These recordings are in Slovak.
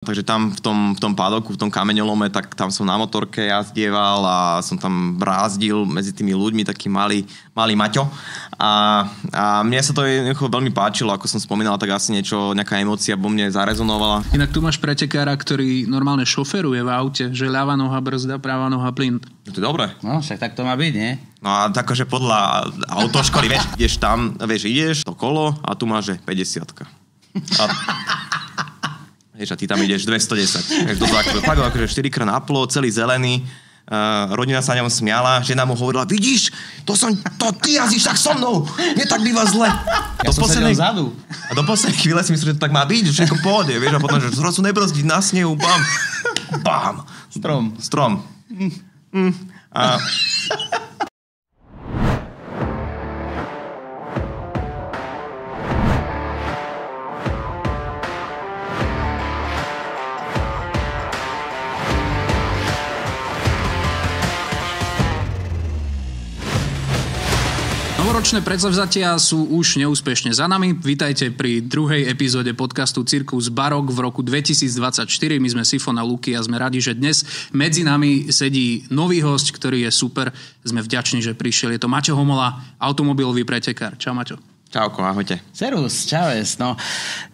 Takže tam v tom pádoku, v tom kameňolome, tak tam som na motorke jazdieval a som tam brázdil medzi tými ľuďmi, taký malý Maťo. A mne sa to veľmi páčilo, ako som spomínal, tak asi nejaká emócia vo mne zarezonovala. Inak tu máš pretekára, ktorý normálne šoferuje v aute, že ľava noha brzda, práva noha plyn. To je dobré. No, však tak to má byť, nie? No a takže podľa autoškoly, ideš tam, ideš to kolo a tu máš 50. A ty tam ideš 210. Fakt akože 4x naplo, celý zelený. Rodina sa ňom smiala, žena mu hovorila, vidíš, to ty jazdíš tak so mnou, mne tak býva zle. Ja som sedel vzadu. A do poslednej chvíle si myslel, že to tak má byť, že všetko pohode, vieš, a potom, že zrazu nebrzdiť na snehu, bam, bam. Strom. Novoročné predsavzatia sú už neúspešne za nami. Vítajte pri druhej epizóde podcastu Cirkus Barok v roku 2024. My sme Sifon a Luky a sme radi, že dnes medzi nami sedí nový hosť, ktorý je super. Sme vďační, že prišiel. Je to Maťo Homola, automobilový pretekár. Čau, Maťo. Čauko, ahojte. Servus, čaves. No,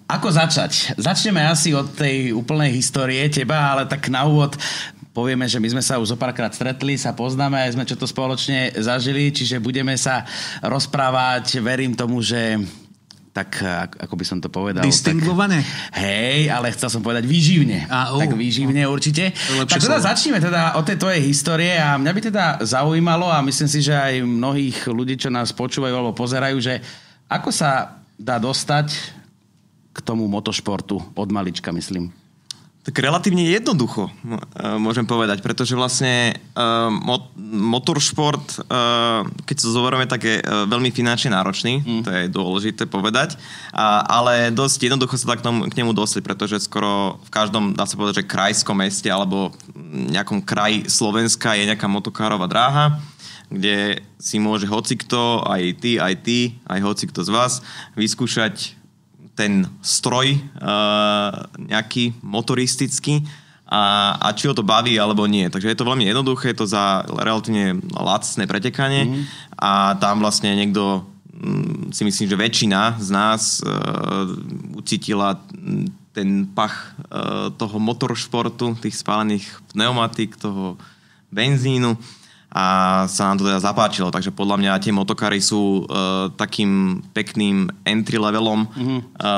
ako začať? Začneme asi od tej úplnej histórie teba, ale tak na úvod povieme, že my sme sa už zopárkrát stretli, sa poznáme, aj sme čo to spoločne zažili, čiže budeme sa rozprávať, verím tomu, že tak, ako by som to povedal. Distingované? Hej, ale chcel som povedať výživne. Tak výživne určite. Tak teda začneme teda od tej tvojej histórie a mňa by teda zaujímalo a myslím si, že aj mnohých ľudí, čo nás počúvajú alebo pozerajú, že ako sa dá dostať k tomu motošportu od malička, myslím. Tak relatívne jednoducho, môžem povedať, pretože vlastne motoršport, keď sa zoberieme, tak je veľmi finančne náročný, to je dôležité povedať, ale dosť jednoducho sa dá k nemu dostať, pretože skoro v každom, dá sa povedať, že krajskom meste alebo nejakom kraji Slovenska je nejaká motokárová dráha, kde si môže hocikto, aj ty, aj hocikto z vás vyskúšať ten stroj nejaký motoristický a či ho to baví alebo nie. Takže je to veľmi jednoduché, je to za relatívne lacné pretekanie a tam vlastne niekto, si myslím, že väčšina z nás ucítila ten pach toho motoršportu, tých spálených pneumatík, toho benzínu a sa nám to teda zapáčilo. Takže podľa mňa tie motokáry sú takým pekným entry levelom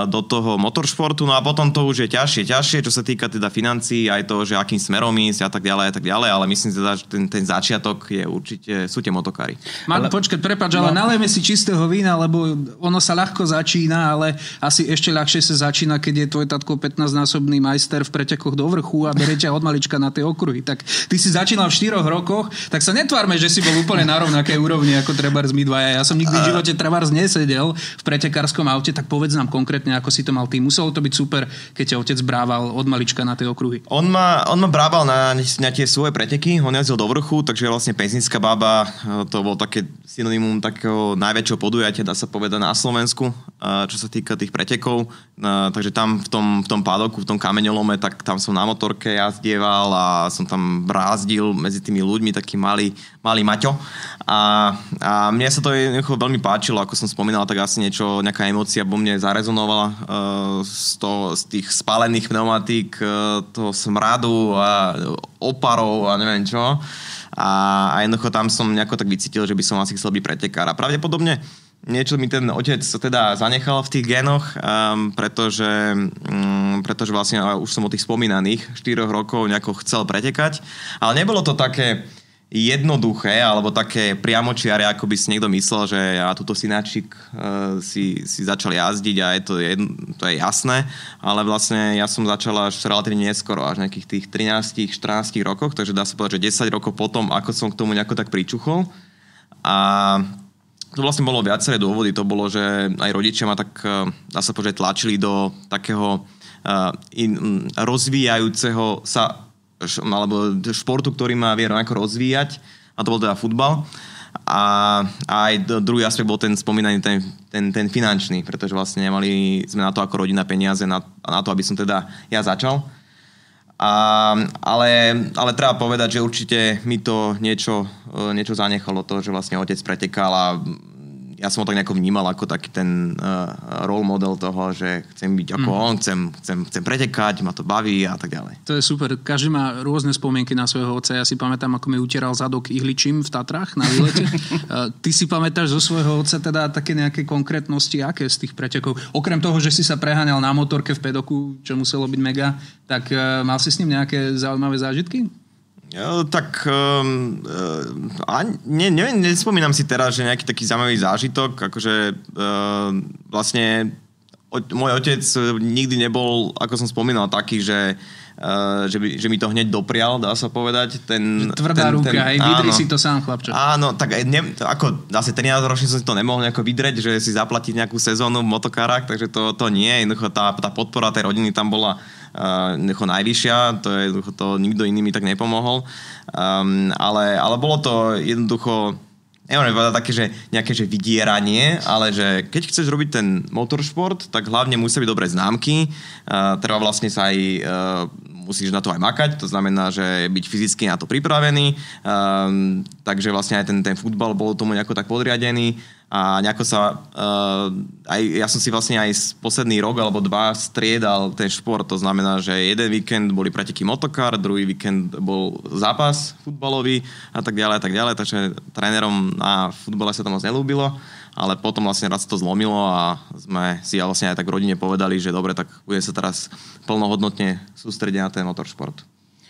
do toho motoršportu. No a potom to už je ťažšie, čo sa týka teda financií, aj toho, že akým smerom ísť a tak ďalej, ale myslím teda, že ten začiatok je určite, sú tie motokáry. Počkaj, prepáč, ale nalejme si čistého vína, lebo ono sa ľahko začína, ale asi ešte ľahšie sa začína, keď je tvoj tatko 15-násobný majster v pretekoch do vrchu a berie ťa od malička na tie okruhy. Tak ty si začínal v 4 rokoch, tak sa netvárme, že si bol úplne na rovnakej úrovni ako trebárs my dvaja. Ja som nikdy v živote trebárs nesedel v pretekárskom aute, tak povedz nám konkrétne, ako si to mal ty. Muselo to byť super, keď ťa otec brával od malička na tie okruhy. On ma brával na tie svoje preteky, on jazdil do vrchu, takže vlastne Peznická baba, to bol také synonymum takého najväčšieho podujatia, dá sa povedať, na Slovensku, čo sa týka tých pretekov. Takže tam v tom pádoku, v tom kameňolome, tak tam som na motorke jazdieval a som tam brázdil medzi tými ľuďmi, taký malý Maťo. A mne sa to veľmi páčilo, ako som spomínal, tak asi nejaká emócia vo mne zarezonovala z tých spálených pneumatík, toho smradu a oparov a neviem čo. A jednoducho tam som nejako tak vycítil, že by som asi chcel byť pretekár. A pravdepodobne niečo mi ten otec teda zanechal v tých génoch, pretože vlastne už som od tých spomínaných 4 rokov nejako chcel pretekať. Ale nebolo to také jednoduché, alebo také priamočiare, ako by si niekto myslel, že ja túto synáčik si začal jazdiť a to je jasné, ale vlastne ja som začal až relatívne neskoro, až nejakých tých 13-14 rokoch, takže dá sa povedať, že 10 rokov potom, ako som k tomu nejako tak pričuchol. A to vlastne bolo viaceré dôvody. To bolo, že aj rodičia ma tak, dá sa povedať, tlačili do takého rozvíjajúceho sa alebo športu, ktorý má vie rovnako rozvíjať, a to bol teda futbal. A aj druhý aspekt bol ten spomínaný, ten finančný, pretože vlastne nemali sme na to ako rodina peniaze na to, aby som teda ja začal. Ale treba povedať, že určite mi to niečo zanechalo to, že vlastne otec pretekal a ja som ho tak nejako vnímal ako taký ten role model toho, že chcem byť ako on, chcem pretekať, ma to baví a tak ďalej. To je super. Každý má rôzne spomienky na svojho otca. Ja si pamätám, ako mi utieral zadok ihličím v Tatrách na výlete. Ty si pamätáš zo svojho otca teda také nejaké konkrétnosti, aké z tých pretekov? Okrem toho, že si sa preháňal na motorke v pedoku, čo muselo byť mega, tak mal si s ním nejaké zaujímavé zážitky? Nespomínam si teraz, že nejaký taký zaujímavý zážitok, akože vlastne môj otec nikdy nebol, ako som spomínal, taký, že mi to hneď doprial, dá sa povedať. Tvrdá ruka, hej, vydri si to sám, chlapčo. Áno, tak ako zase 13-ročný som si to nemohol nejako vydreť, že si zaplatiť nejakú sezónu v motokárach, takže to nie. Jednoducho tá podpora tej rodiny tam bola najvyššia, to nikto iný mi tak nepomohol. Ale bolo to jednoducho, neviem povedať také, že nejaké že vydieranie, ale že keď chceš robiť ten motoršport, tak hlavne musia byť dobré známky. Treba vlastne sa aj musíš na to aj makať, to znamená, že byť fyzicky na to pripravený. Takže vlastne aj ten futbal bol tomu nejako tak podriadený. A nejako sa, ja som si vlastne aj posledný rok alebo 2 striedal ten šport, to znamená, že jeden víkend boli preteky motokár, druhý víkend bol zápas futbalový a tak ďalej, takže trénerom na futbale sa to moc nelúbilo, ale potom vlastne raz to zlomilo a sme si vlastne aj tak v rodine povedali, že dobre, tak budem sa teraz plnohodnotne sústrediť na ten motoršport.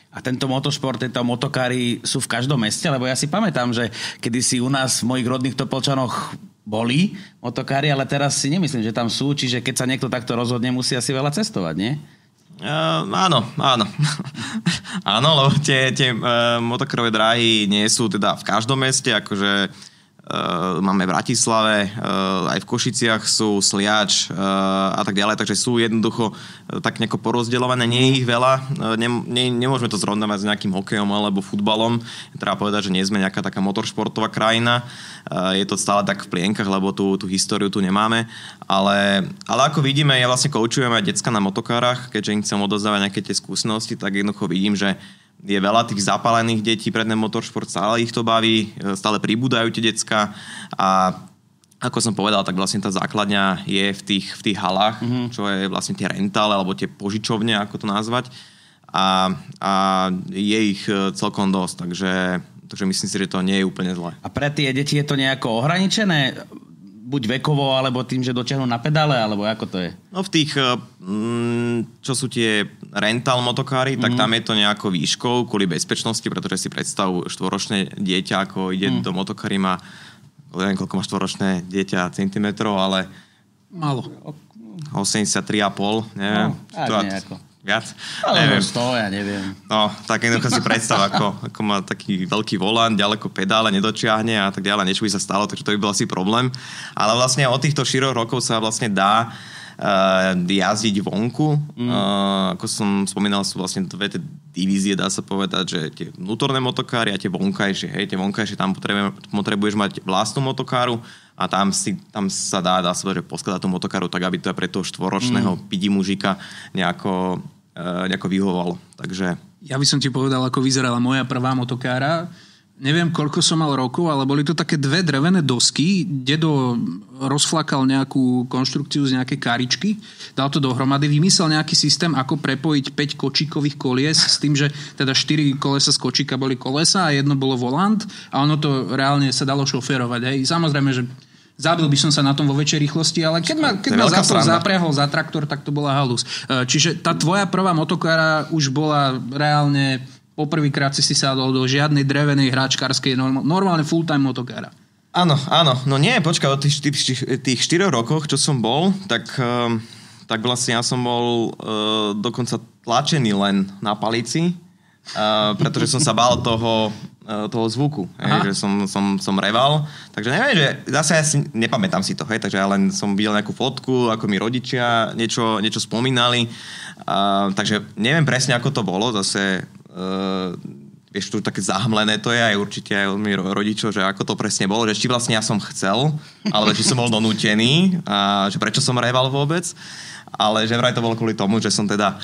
A tento motošport, tento motokári sú v každom meste? Lebo ja si pamätám, že kedysi u nás v mojich rodných Topolčanoch boli motokári, ale teraz si nemyslím, že tam sú, čiže keď sa niekto takto rozhodne, musí asi veľa cestovať, nie? Áno. Áno, lebo tie motokrové dráhy nie sú teda v každom meste, akože máme v Bratislave, aj v Košiciach sú, Sliač a tak ďalej, takže sú jednoducho tak nejako porozdeľované, nie je ich veľa, nemôžeme to zrovnávať s nejakým hokejom alebo futbalom, treba povedať, že nie sme nejaká taká motoršportová krajina, je to stále tak v plienkach, lebo tú históriu tu nemáme, ale ako vidíme, ja vlastne koučujem aj decka na motokárach, keďže im chcem odozdávať nejaké tie skúsenosti, tak jednoducho vidím, že je veľa tých zapálených detí pre ten motoršport, stále ich to baví, stále pribúdajú tie decka a ako som povedal, tak vlastne tá základňa je v tých halách, čo je vlastne tie rentále alebo tie požičovne, ako to nazvať a je ich celkom dosť, takže myslím si, že to nie je úplne zlé. A pre tie deti je to nejako ohraničené? Buď vekovo, alebo tým, že dotiahnu na pedále, alebo ako to je? No v tých, čo sú tie rental motokári, tak tam je to nejako výškou kvôli bezpečnosti, pretože si predstav 4-ročné dieťa, ako ide do motokári, má, neviem, koľko má 4-ročné dieťa centimetrov, ale málo. 83,5, neviem. No, nejako. Viac? Alebo 100, ja neviem. No, tak jednoducho si predstav, ako má taký veľký volant, ďaleko pedále, nedočiahne a tak ďalej, niečo by sa stalo, takže to by bol asi problém. Ale vlastne od týchto 4 rokov sa vlastne dá jazdiť vonku. Ako som spomínal, sú vlastne 2 divízie, dá sa povedať, že tie vnútorné motokáry a tie vonkajšie. Hej, tie vonkajšie, tam potrebuješ mať vlastnú motokáru a tam sa dá sa povedať, že poskladať tú motokáru tak, aby to pre toho 4-ročného pidi mužika nejako vyhovovalo. Takže... Ja by som ti povedal, ako vyzerala moja prvá motokára. Neviem, koľko som mal rokov, ale boli to také 2 drevené dosky. Dedo rozflakal nejakú konštrukciu z nejakej karičky, dal to dohromady, vymyslel nejaký systém, ako prepojiť 5 kočíkových kolies s tým, že teda 4 kolesa z kočíka boli kolesa a jedno bolo volant a ono to reálne sa dalo šoférovať. Hej. Samozrejme, že zabil by som sa na tom vo väčšej rýchlosti, ale keď ma zapriahol za traktor, tak to bola halus. Čiže tá tvoja prvá motokára už bola reálne... Poprvýkrát si sadol do žiadnej drevenej hráčkarskej, normálne full-time motokára. Áno. No nie, počkaj, od tých 4 rokoch, čo som bol, tak vlastne ja som bol dokonca tlačený len na palici, pretože som sa bál toho zvuku, že som reval. Takže neviem, že zase ja si nepamätám si to, takže ja len som videl nejakú fotku, ako mi rodičia niečo spomínali. Takže neviem presne, ako to bolo. Zase vieš, tu také zahmlené to je aj určite aj od mojich rodičov, že ako to presne bolo, že či vlastne ja som chcel, alebo či som bol donútený a že prečo som reval vôbec. Ale že vraj to bolo kvôli tomu, že som teda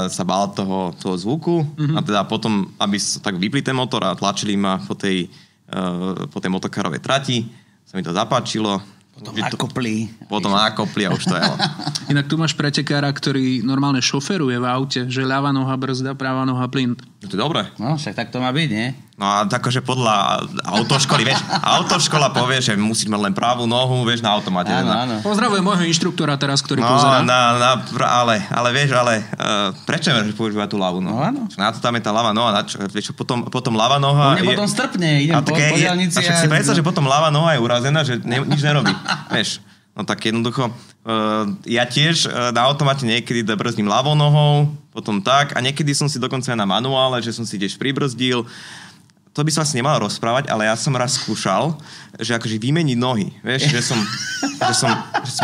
sa bál toho zvuku a teda potom, aby tak vypli ten motor a tlačili ma po tej motokárovej trati, sa mi to zapáčilo. Potom nakopli a už to jelo. Inak tu máš pretekára, ktorý normálne šoferuje v aute, že ľava noha brzda, pravá noha plyn. To je dobré. No, však tak to má byť, nie? No a akože podľa autoškoly, vieš, autoškola povie, že musíš mať len pravú nohu, vieš, na automate. Áno. Pozdravujem môjho inštruktora teraz, ktorý pozerá. Ale vieš, prečo že používa tú ľavú nohu? No áno. Na to tam je tá ľavá noha, vieš, potom ľavá noha... Potom strpne, idem po diaľnici. A však si predstav, že potom ľavá noha je urazená, že nič nerobí, vieš. No tak jednoducho, ja tiež na automate niekedy brzdím ľavou nohou, potom tak, a niekedy som si dokonca aj na manuále, že som si tiež pribrzdil. To by som asi nemal rozprávať, ale ja som raz skúšal, že akože vymeniť nohy. Vieš, že som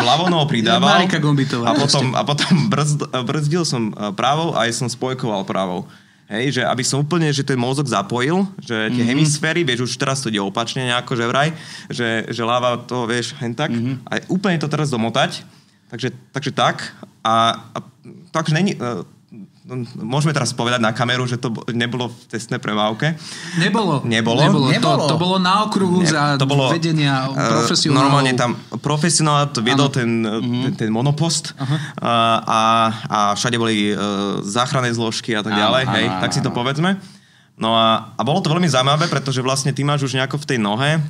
ľavou nohou pridával a potom brzdil som pravou a aj som spojkoval pravou. Hej, že aby som úplne, že ten mozog zapojil, že tie hemisféry, vieš, už teraz to ide opačne nejako, že vraj, že ľava to, vieš, hen tak. A úplne to teraz domotať. Takže tak. A takže není... Môžeme teraz povedať na kameru, že to nebolo v cestnej premávke. Nebolo. To bolo na okruhu za vedenia profesionálu. Normálne tam profesionál to viedol ten monopost a všade boli záchranné zložky a tak ďalej. Hej, tak si to povedzme. No a bolo to veľmi zaujímavé, pretože vlastne ty máš už nejako v tej nohe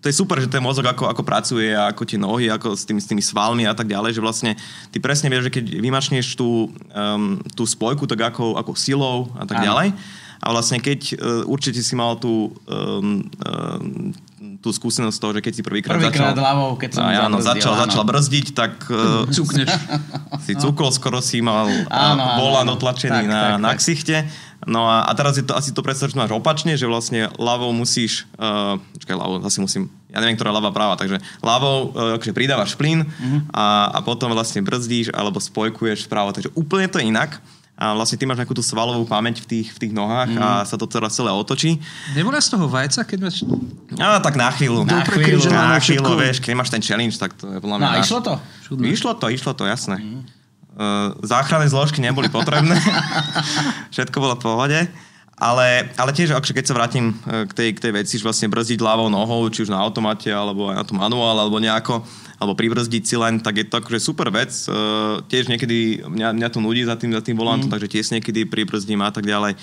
to je super, že ten mozog ako pracuje a ako tie nohy, ako s tými svalmi a tak ďalej, že vlastne ty presne vieš, že keď vymačneš tú spojku tak ako silou a tak ďalej a vlastne keď určite si mal tú skúsenosť toho, že keď si prvýkrát ľavou, keď som začal brzdiť, tak cukneš. Si cukol, skoro si mal volant otlačený na ksichte. No a teraz je to asi to predstav, že máš opačne, že vlastne ľavou musíš, ja neviem, ktorá ľava práva, takže ľavou akože pridávaš plyn a potom vlastne brzdíš alebo spojkuješ vpravo, takže úplne to inak. A vlastne ty máš nejakú tú svalovú pamäť v tých nohách a sa to teraz celé otočí. Nebola z toho vajca, keď máš... Tak na chvíľu, vieš, keď máš ten challenge, tak to je podľa mňa... No a išlo to? Išlo to, jasné. Záchranné zložky neboli potrebné. Všetko bolo v pohode. Ale tiež, keď sa vrátim k tej veci, že vlastne brzdiť ľavou nohou, či už na automate, alebo aj na tom manuál, alebo nejako, alebo pribrzdiť si len, tak je to akože super vec. Tiež niekedy mňa to nudí za tým volantom, takže tiež niekedy pribrzdím a tak ďalej.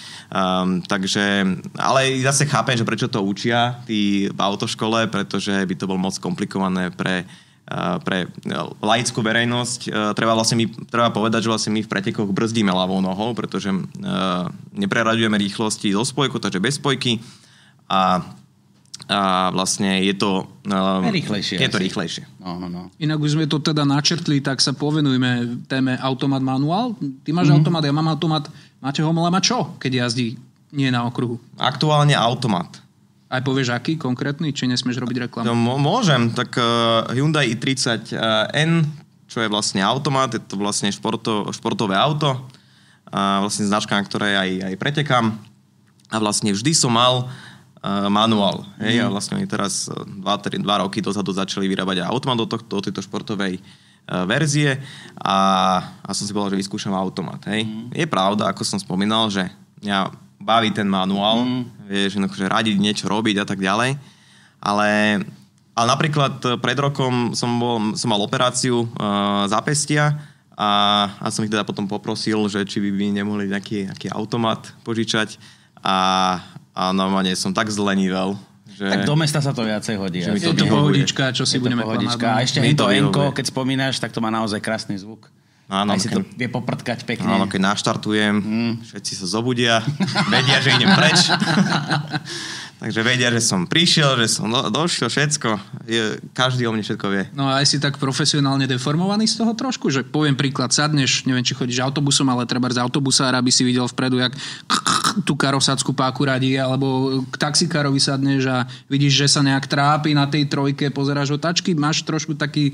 Ale zase chápem, že prečo to učia tí v autoškole, pretože by to bolo moc komplikované pre laickú verejnosť. Treba povedať, že vlastne my v pretekoch brzdíme ľavou nohou, pretože nepreraďujeme rýchlosti zo spojku, takže bez spojky a vlastne je to rýchlejšie. No. Inak už sme to teda načrtli, tak sa povenujme téme automat manuál. Ty máš automat, ja mám automat. Máte Homela má čo, keď jazdí nie na okruhu? Aktuálne automat. Aj povieš aký konkrétny, či nesmieš robiť reklamu? No, môžem, tak Hyundai i30N, čo je vlastne automat, je to vlastne športové auto, vlastne značka, na ktorej aj pretekám a vlastne vždy som mal manuál. Hej, a vlastne oni teraz 2 roky dozadu začali vyrábať aj automat do tejto športovej verzie a som si povedal, že vyskúšam automat. Hej. Je pravda, ako som spomínal, že mňa baví ten manuál, vieš, že radiť niečo robiť a tak ďalej. Ale napríklad pred rokom som mal operáciu zápestia a som ich teda potom poprosil, že či by nemohli nejaký automat požičať a normálne som tak zlenivel, že... Tak do mesta sa to viacej hodí. Je to pohodička, čo si budeme klamať. A ešte to Enko, keď spomínaš, tak to má naozaj krásny zvuk. Áno, aj si to vie poprtkať pekne. Áno, keď naštartujem, všetci sa zobudia, vedia, že idem preč. Takže vedia, že som prišiel, že som došiel, všetko. Každý o mne všetko vie. No a aj si tak profesionálne deformovaný z toho trošku? Že poviem príklad, sadneš, neviem, či chodíš autobusom, ale treba z autobusára by si videl vpredu, jak tú karosáckú páku radí, alebo k taxikárovi sadneš a vidíš, že sa nejak trápi na tej trojke, pozeráš otáčky, máš trošku takú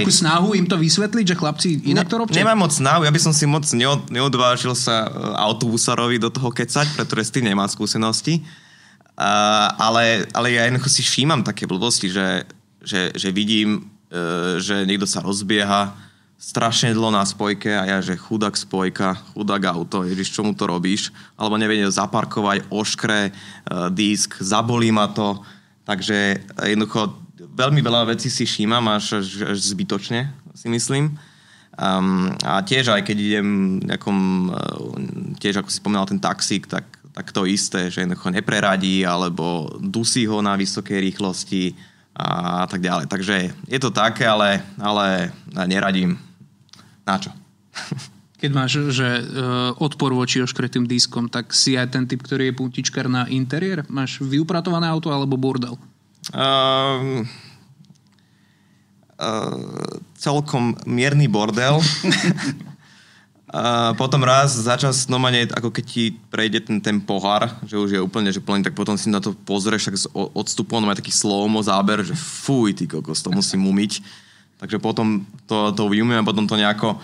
snahu im to vysvetliť, že chlapci inak to robte? Nemám moc snahu, ja by som si moc neodvážil sa autobusárovi do toho kecať, pretože s tým nemá skúsenosti. Ale ja jednoducho si všímam také blbosti, že vidím, že niekto sa rozbieha strašne dlho na spojke a ja, že chudák spojka, chudák auto, ježiš, čomu to robíš? Alebo neviem zaparkovať, oškre, disk, zabolí ma to. Takže jednoducho veľmi veľa vecí si všímam až zbytočne, si myslím. A tiež aj keď idem tiež ako si spomínal ten taxík, tak to isté, že jednoducho nepreradí alebo dusí ho na vysokej rýchlosti a tak ďalej. Takže je to také, ale neradím. Na čo? Keď máš odpor voči oškretým diskom, tak si aj ten typ, ktorý je puntičkár na interiér? Máš vyupratované auto alebo bordel? Celkom mierny bordel. Potom raz za čas normálne, ako keď ti prejde ten pohár, že už je úplne že plný, tak potom si na to pozrieš tak s odstupom, má taký slow-mo záber, že fuj, ty kokos, to musím umyť. Takže potom to vyumiem a potom to nejako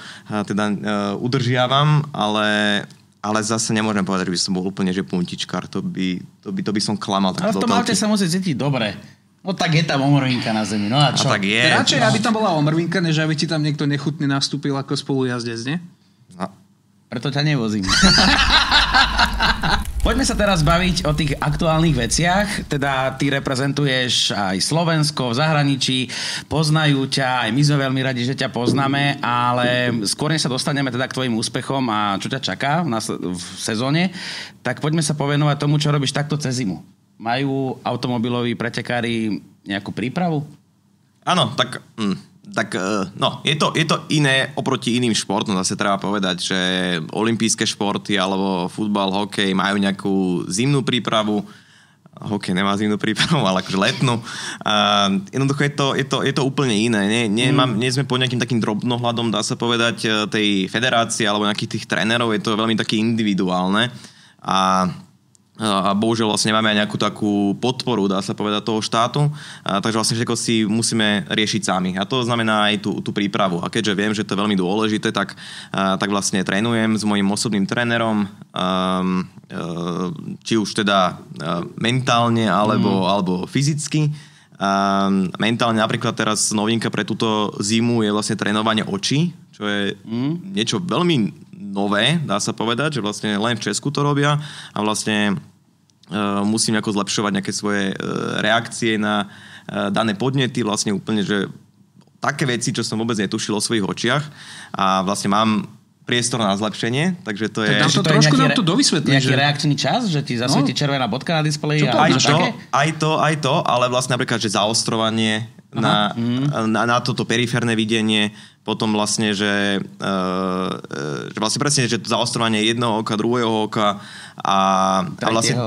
udržiavam, ale zase nemôžem povedať, že by som bol úplne že puntičkár, to by som klamal. Ale v tom aute sa musí cítiť dobre. No tak je tam omrvinka na zemi, no a čo? A tak je. Radšej, aby tam bola omrvinka, než aby ti tam niekto nechutne nastúpil ako spolujazdec, nie? No. Preto ťa nevozím. Poďme sa teraz baviť o tých aktuálnych veciach. Teda ty reprezentuješ aj Slovensko v zahraničí, poznajú ťa, aj my sme veľmi radi, že ťa poznáme, ale skôr než sa dostaneme teda k tvojim úspechom a čo ťa čaká v sezóne, tak poďme sa povenovať tomu, čo robíš takto cez zimu. Majú automobiloví pretekári nejakú prípravu? Áno, je to iné oproti iným športom, zase treba povedať, že olympijské športy alebo futbal, hokej majú nejakú zimnú prípravu, hokej nemá zimnú prípravu, ale akože letnú. Jednoducho je to úplne iné. Nie sme pod nejakým takým drobnohľadom, dá sa povedať, tej federácie alebo nejakých tých trénerov, je to veľmi také individuálne a bohužiaľ vlastne nemáme aj nejakú takú podporu, dá sa povedať, toho štátu, takže vlastne všetko si musíme riešiť sami. A to znamená aj tú prípravu. A keďže viem, že to je veľmi dôležité, tak vlastne trénujem s mojím osobným trénerom, či už teda mentálne alebo fyzicky. Mentálne napríklad teraz novinka pre túto zimu je vlastne trénovanie očí, čo je niečo veľmi nové, dá sa povedať, že vlastne len v Česku to robia a vlastne musím nejako zlepšovať nejaké svoje reakcie na dané podnety, vlastne úplne, že také veci, čo som vôbec netušil o svojich očiach a vlastne mám priestor na zlepšenie, takže to je... Tak trošku nám to dovysvetlí. Nejaký reakčný čas, že ti zasvieti červená bodka na displeji? Aj to, ale vlastne napríklad, že zaostrovanie na toto periférne videnie, potom vlastne, že vlastne presne, že to zaostrovanie jedného oka, druhého oka a vlastne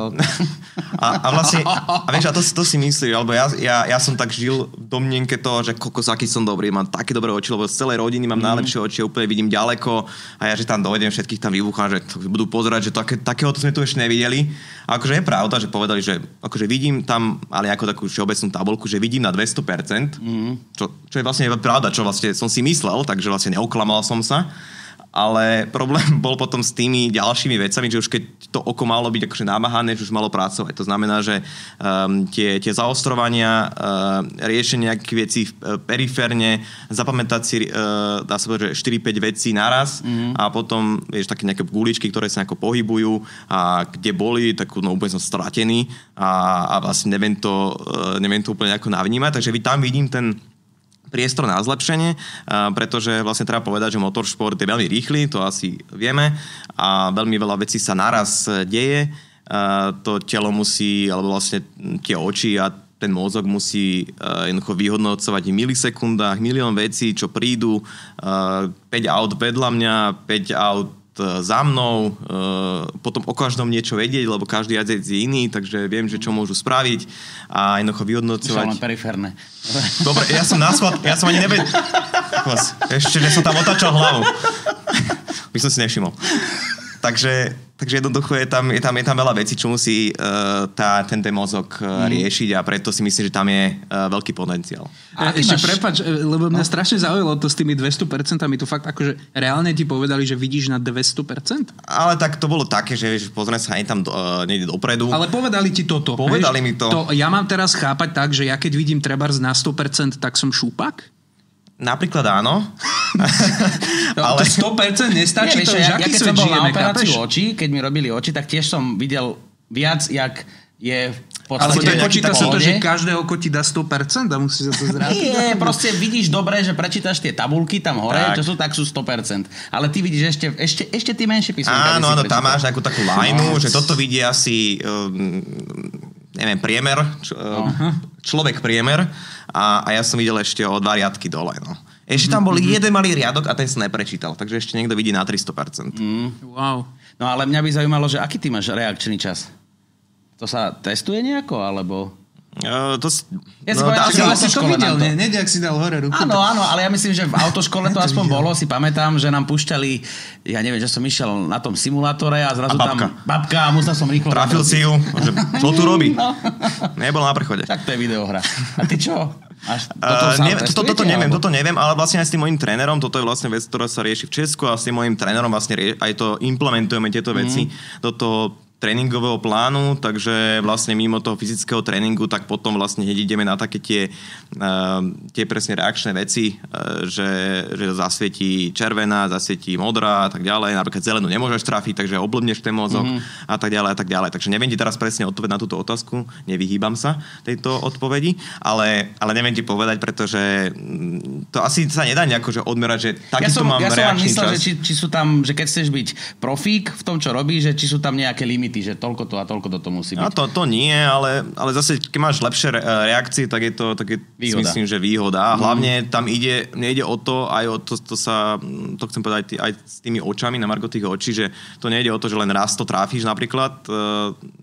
a vieš, a to si myslíš, alebo ja som tak žil v domnienke toho, že kokos, aký som dobrý, mám také dobré oči, lebo z celej rodiny mám najlepšie oči, úplne vidím ďaleko a ja, že tam dojdem, všetkých tam vybuchám, že budú pozerať, že takéhoto sme tu ešte nevideli. A akože je pravda, že povedali, že akože vidím tam, ale ako takú všeobecnú tabuľku, že vidím na 200%, čo je vlastne pravda, čo vlastne som si myslel, takže vlastne neuklamal som sa. Ale problém bol potom s tými ďalšími vecami, že už keď to oko malo byť akože namáhané, že už malo pracovať. To znamená, že tie zaostrovania, riešenie nejakých vecí periférne, zapamätať si, dá sa povedať, že 4-5 vecí naraz a potom, vieš, také nejaké guličky, ktoré sa nejako pohybujú a kde boli, tak no, úplne som stratený a vlastne neviem to úplne nejako navnímať. Takže tam vidím ten priestor na zlepšenie, pretože vlastne treba povedať, že motoršport je veľmi rýchly, to asi vieme a veľmi veľa vecí sa naraz deje. To telo musí, alebo vlastne tie oči a ten mozog musí jednoducho vyhodnocovať v milisekundách milión vecí, čo prídu, 5 aut vedľa mňa, 5 aut za mnou, potom o každom niečo vedieť, lebo každý jazdec je iný, takže viem, že čo môžu spraviť a jednoducho vyhodnocovať. Len periférne. Dobre, ja som ani nevedel. Ešte, že som tam otáčal hlavu. By som si nevšimol. Takže Takže jednoducho je tam veľa vecí, čo musí ten mozog riešiť a preto si myslím, že tam je veľký potenciál. Ešte prepáč, lebo mňa strašne zaujalo to s tými 200%, to fakt akože reálne ti povedali, že vidíš na 200%? Ale tak to bolo také, že pozrieme sa aj tam niekde dopredu. Ale povedali ti toto. Povedali mi to. Ja mám teraz chápať tak, že ja keď vidím trebárs na 100%, tak som šúpak? Napríklad áno. Ale 100% nestačí. Ja keď som bol na operáciu očí, keď mi robili oči, tak tiež som videl viac, jak je v podstate. Ale počíta sa to, že každé oko ti dá 100% a musí sa to zrátiť? Nie, proste vidíš dobre, že prečítaš tie tabulky tam hore, čo sú 100%. Ale ty vidíš ešte tí menšie písmenka. Áno, tam máš takú lineu, že toto vidí asi neviem, priemer, človek priemer a ja som videl ešte o 2 riadky dole. No. Ešte tam bol jeden malý riadok a ten sa neprečítal, takže ešte niekto vidí na 300%. Wow. No ale mňa by zaujímalo, že aký ty máš reakčný čas? To sa testuje nejako, alebo... si to videl, nejak si dal hore ruku. Áno, ale ja myslím, že v autoškole to aspoň bolo, si pamätám, že nám púšťali, ja neviem, že som išiel na tom simulátore a zrazu tam babka a musel som rýchlo... Trafil si ju, že čo tu robí? No. Nebol na prechode. Tak to je videohra. A ty čo? Toto neviem, ale vlastne aj s tým mojím trénerom, toto je vlastne vec, ktorá sa rieši v Česku a s tým mojím trénerom vlastne aj to implementujeme tieto veci do toho tréningového plánu, takže vlastne mimo toho fyzického tréningu, tak potom vlastne ideme na také tie presne reakčné veci, že zasvietí červená, zasvietí modrá a tak ďalej. Napríklad zelenú nemôžeš trafiť, takže oblbneš ten mozog a tak ďalej a tak ďalej. Takže neviem ti teraz presne odpovedať na túto otázku, nevyhýbam sa tejto odpovedi, ale neviem ti povedať, pretože to asi sa nedá nejako že odmerať, že takýto mám reakčný čas. Ja som myslel, že či sú tam, že keď chceš byť profík v tom, čo robíš, že či sú tam nejaké limity, že toľko to a toľko to musí byť. No to nie, ale zase, keď máš lepšie reakcie, tak je to myslím, že výhoda. A hlavne tam nejde o to, aj o to chcem povedať aj s tými očami, na margo tých očí, že to nejde o to, že len raz to tráfiš napríklad,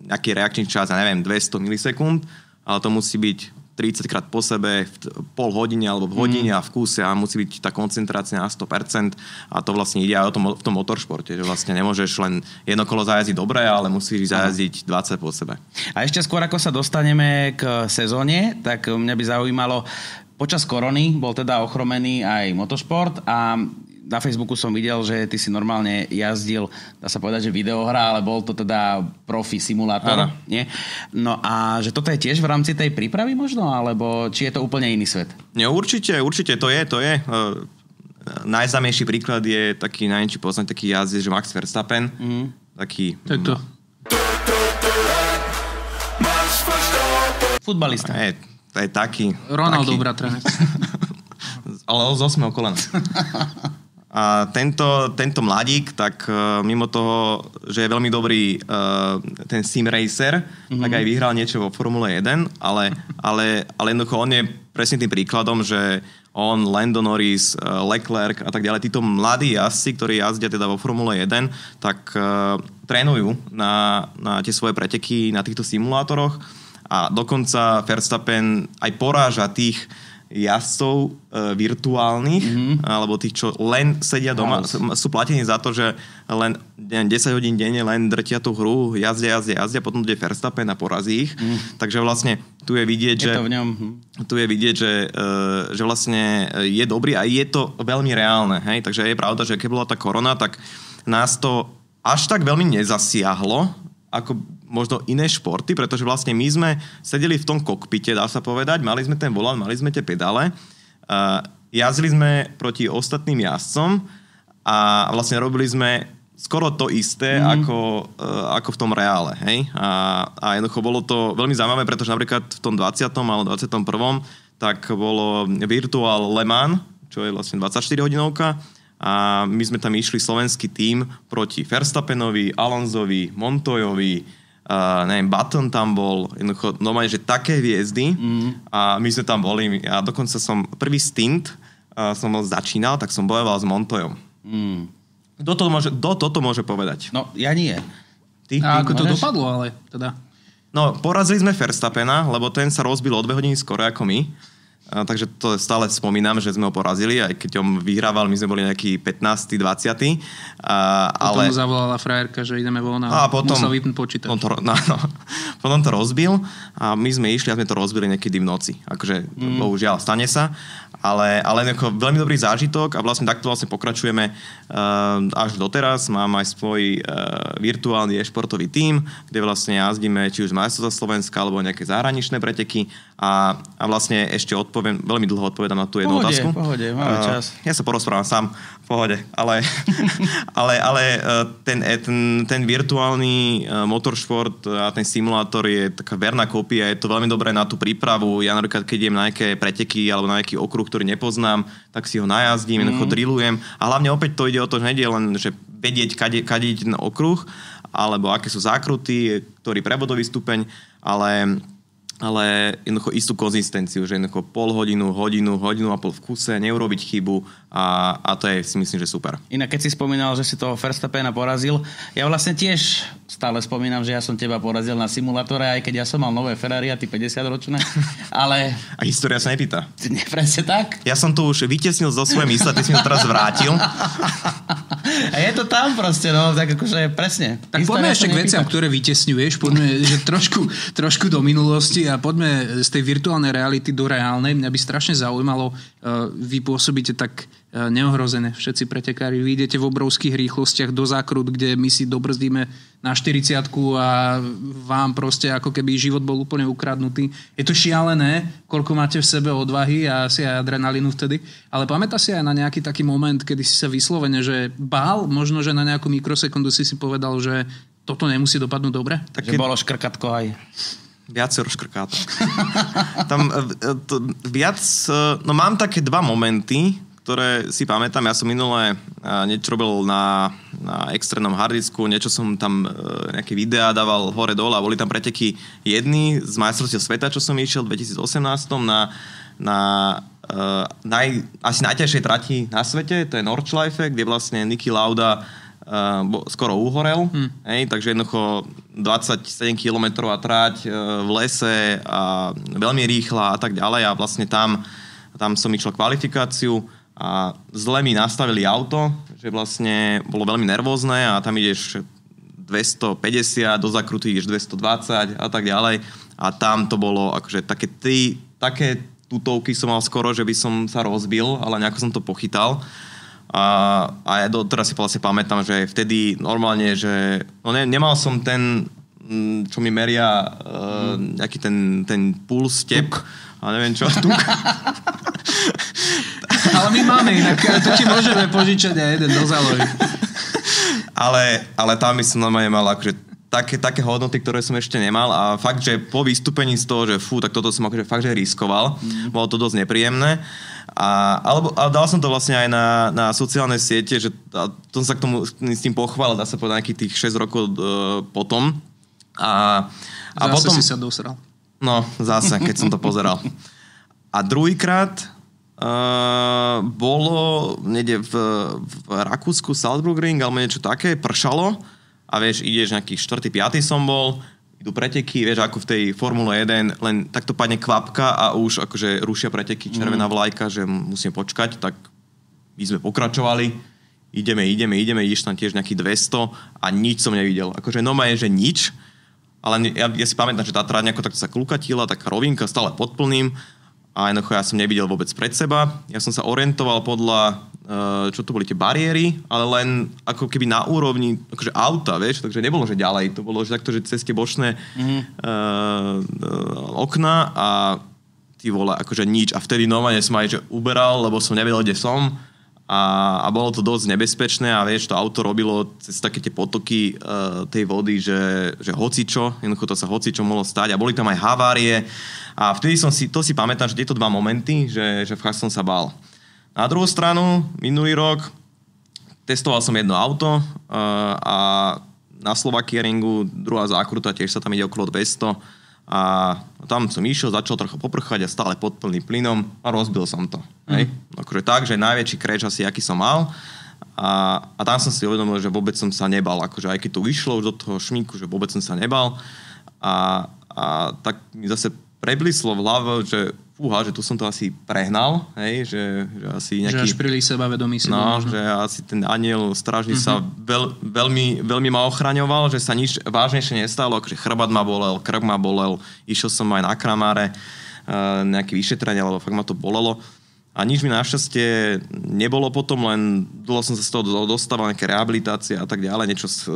nejaký reakčný čas, ja neviem, 200 milisekúnd, ale to musí byť 30 krát po sebe, v pol hodine alebo v hodine a v kúse a musí byť tá koncentrácia na 100% a to vlastne ide aj v tom motoršporte, že vlastne nemôžeš len jedno kolo zajazdiť dobre, ale musíš zajazdiť 20 po sebe. A ešte skôr ako sa dostaneme k sezóne, tak mňa by zaujímalo, počas korony bol teda ochromený aj motošport a na Facebooku som videl, že ty si normálne jazdil, dá sa povedať, že videohra, ale bol to teda profi simulátor. Nie? No a že toto je tiež v rámci tej prípravy možno, alebo či je to úplne iný svet? Nie, určite to je. Najznámejší príklad je taký, neviem, či poznať, taký jazdec, že Max Verstappen. Taký... To. Futbalista. To je taký... Ronaldo, bratranec. Ale z 8. kolena. A tento mladík, tak mimo toho, že je veľmi dobrý ten sim racer, tak aj vyhral niečo vo Formule 1, ale jednoducho on je presne tým príkladom, že on, Lando Norris, Leclerc a tak ďalej, títo mladí jazdci, ktorí jazdia teda vo Formule 1, tak trénujú na tie svoje preteky na týchto simulátoroch a dokonca Verstappen aj poráža tých jazdcov virtuálnych, alebo tých, čo len sedia doma, sú platení za to, že len 10 hodín denne len drtia tú hru, jazdia, potom ide Verstappen a porazí ich. Takže vlastne tu je vidieť, že vlastne je dobrý a je to veľmi reálne. Hej? Takže je pravda, že keď bola tá korona, tak nás to až tak veľmi nezasiahlo, ako možno iné športy, pretože vlastne my sme sedeli v tom kokpite, dá sa povedať, mali sme ten volant, mali sme tie pedále, jazdili sme proti ostatným jazdcom a vlastne robili sme skoro to isté ako v tom reále. Hej? A jednoducho bolo to veľmi zaujímavé, pretože napríklad v tom 20. alebo 21. tak bolo Virtual Le Mans, čo je vlastne 24-hodinovka, a my sme tam išli slovenský tím proti Verstappenovi, Alonsovi, Montoyovi, neviem, Button tam bol, jednoducho normálne, že také hviezdy a my sme tam boli a dokonca som prvý stint som začínal, tak som bojoval s Montoyom. Kto toto môže povedať? No, ja nie. A ako to dopadlo, ale teda... No, porazili sme Verstappena, lebo ten sa rozbil o 2 hodiny skoro ako my. Takže to stále spomínam, že sme ho porazili, aj keď on vyhrával, my sme boli nejaký 15. 20. Potom mu zavolala frajerka, že ideme von a potom musel vypnúť počítač. Potom to rozbil a my sme išli a sme to rozbili niekedy v noci. Akože bohužiaľ, stane sa. Ale veľmi dobrý zážitok a vlastne takto vlastne pokračujeme až doteraz. Mám aj svoj virtuálny e-športový tím, kde vlastne jazdíme či už z majstrovstvá Slovenska alebo nejaké zahraničné preteky a vlastne ešte veľmi dlho odpovedám na tú jednu otázku. Pohode, máme čas. Ja sa porozprávam sám, v pohode, ale ten virtuálny motoršport a ten simulátor je taká verná kópia, je to veľmi dobré na tú prípravu. Ja napríklad, keď idem na nejaké preteky alebo na nejaký okruh, ktorý nepoznám, tak si ho najazdím, drillujem a hlavne opäť to ide o to, že nejde len, že vedieť, kade ide ten okruh, alebo aké sú zákruty, ktorý prebodový stupeň, ale jednoducho istú konzistenciu, že jednoducho pol hodinu a pol v kuse, neurobiť chybu a to je, si myslím, že super. Inak keď si spomínal, že si toho Verstappena porazil, ja vlastne tiež stále spomínam, že ja som teba porazil na simulátore, aj keď ja som mal nové Ferrari a ty 50-ročné, ale... A história sa nepýta. Nie, presne tak? Ja som to už vytiesnil zo svojej mysle, ty si mi to teraz vrátil. A je to tam proste, no, tak akože presne. Tak poďme ešte k veciam, ktoré vytesňuješ, poďme že trošku do minulosti a poďme z tej virtuálnej reality do reálnej. Mňa by strašne zaujímalo, vy pôsobíte tak neohrozené. Všetci pretekári, vy idete v obrovských rýchlostiach do zákrut, kde my si dobrzdíme na 40-ku a vám proste ako keby život bol úplne ukradnutý. Je to šialené, koľko máte v sebe odvahy a asi aj adrenalínu vtedy. Ale pamätá si aj na nejaký taký moment, kedy si sa vyslovene, že bál, možno, že na nejakú mikrosekundu si povedal, že toto nemusí dopadnúť dobre? Tak že bolo škrkatko aj. Viacero škrkátok. Tam mám také dva momenty, ktoré si pamätám. Ja som minulé niečo robil na extrémnom hardisku, niečo som tam nejaké videá dával hore-dole a boli tam preteky jedny z majstrovstiev sveta, čo som išiel v 2018 na asi najťažšej trati na svete, to je Nordschleife, kde vlastne Niki Lauda skoro uhorel, takže jednoducho 27 km trať v lese a veľmi rýchla a tak ďalej a vlastne tam som išiel kvalifikáciu a zle mi nastavili auto, že vlastne bolo veľmi nervózne a tam ideš 250, do zakruty ideš 220 a tak ďalej a tam to bolo akože také tutovky som mal skoro, že by som sa rozbil, ale nejako som to pochytal. A ja teraz si vlastne pamätám, že vtedy normálne, že nemal som ten, čo mi meria nejaký ten puls, step a neviem čo, tuk. Ale my máme inak, to ti môžeme požičať aj jeden do zálohy. Ale tam by som normálne mal akože také hodnoty, ktoré som ešte nemal a fakt, že po vystúpení z toho, že tak toto som akože fakt, že riskoval, bolo to dosť nepríjemné. A dal som to vlastne aj na sociálne siete, že to som sa k tomu s tým pochválil, dá sa povedať nejakých tých 6 rokov potom. A zase potom, si sa dosral. No, zase, keď som to pozeral. A druhýkrát bolo niekde v Rakúsku Salzburgring alebo niečo také, pršalo a vieš, ideš nejaký 4. 5. som bol, idú preteky, vieš, ako v tej Formule 1, len takto padne kvapka a už akože rušia preteky, červená vlajka, že musíme počkať, tak my sme pokračovali, ideme, ideš tam tiež nejaký 200 a nič som nevidel. Akože normálne, že nič, ale ja si pamätám, že tá tráť nejako takto sa klukatila, taká rovinka, stále pod plným a jednoducho ja som nevidel vôbec pred seba. Ja som sa orientoval podľa, čo to boli tie bariéry, ale len ako keby na úrovni akože auta, vieš, takže nebolo, že ďalej. To bolo, že takto, že cez tie bočné okna a ty vole, akože nič. A vtedy normálne som aj že uberal, lebo som nevedel, kde som. A bolo to dosť nebezpečné a vieš, to auto robilo cez také tie potoky tej vody, že hocičo, jednoducho to sa hocičo mohlo stať a boli tam aj havárie a vtedy to si pamätám, že tieto dva momenty, že fakt som sa bál. Na druhú stranu, minulý rok testoval som jedno auto a na Slovakieringu druhá zákruta, tiež sa tam ide okolo 200 a tam som išiel, začal trochu poprchať a stále pod plným plynom a rozbil som to. Hej? Akože tak, že najväčší crash asi, aký som mal a tam som si uvedomil, že vôbec som sa nebal. Akože aj keď to vyšlo už do toho šmíku, že vôbec som sa nebal a tak mi zase preblíslo v hlave, že fúha, že tu som to asi prehnal, hej, že asi nejaký... Že až príliš sebavedomý si bol možno. Že asi ten aniel strážny sa veľmi ma ochraňoval, že sa nič vážnejšie nestalo, akože chrbát ma bolel, krk ma bolel, išiel som aj na kramáre, nejaké vyšetrenie, lebo fakt ma to bolelo. A nič mi našťastie nebolo potom, len dlho som sa z toho dostával, nejaké rehabilitácie a tak ďalej, niečo s